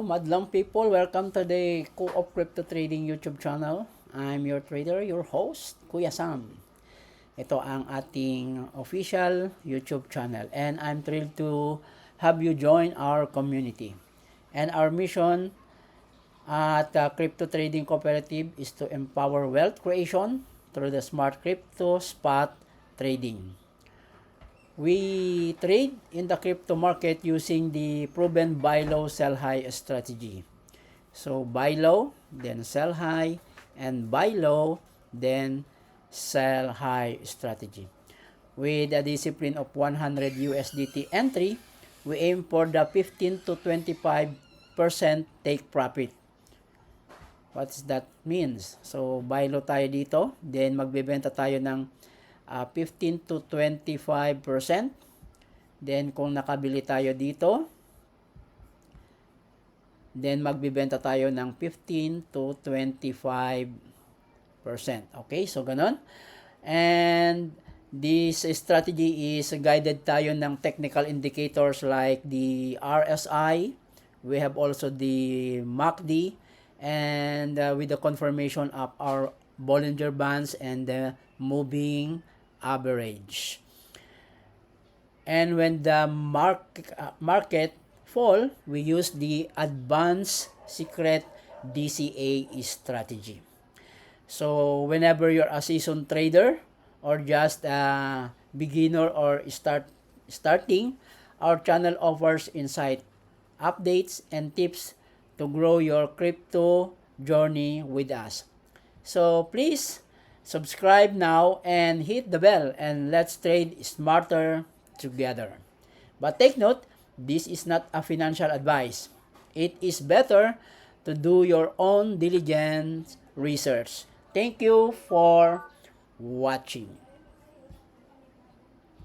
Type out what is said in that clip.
Madlang people, welcome to the Co-op Crypto Trading YouTube channel. I'm your trader, your host, Kuya Sam. Ito ang ating official YouTube channel and I'm thrilled to have you join our community. And our mission at Crypto Trading Cooperative is to empower wealth creation through the smart crypto spot trading. We trade in the crypto market using the proven buy low, sell high strategy. So buy low, then sell high, and buy low, then sell high strategy. With a discipline of 100 USDT entry, we aim for the 15 to 25% take profit. What does that means? So buy low tayo dito, then magbebenta tayo ng 15 to 25%. Then kung nakabili tayo dito, then magbibenta tayo ng 15 to 25%. Okay, so ganun. And this strategy is guided tayo ng technical indicators like the RSI. We have also the MACD and with the confirmation of our Bollinger Bands and the moving average. And when the market fall, we use the advanced secret DCA strategy. So whenever you're a seasoned trader or just a beginner or starting, our channel offers insight, updates, and tips to grow your crypto journey with us. So please subscribe now and hit the bell and let's trade smarter together. But take note, this is not a financial advice. It is better to do your own diligent research. Thank you for watching.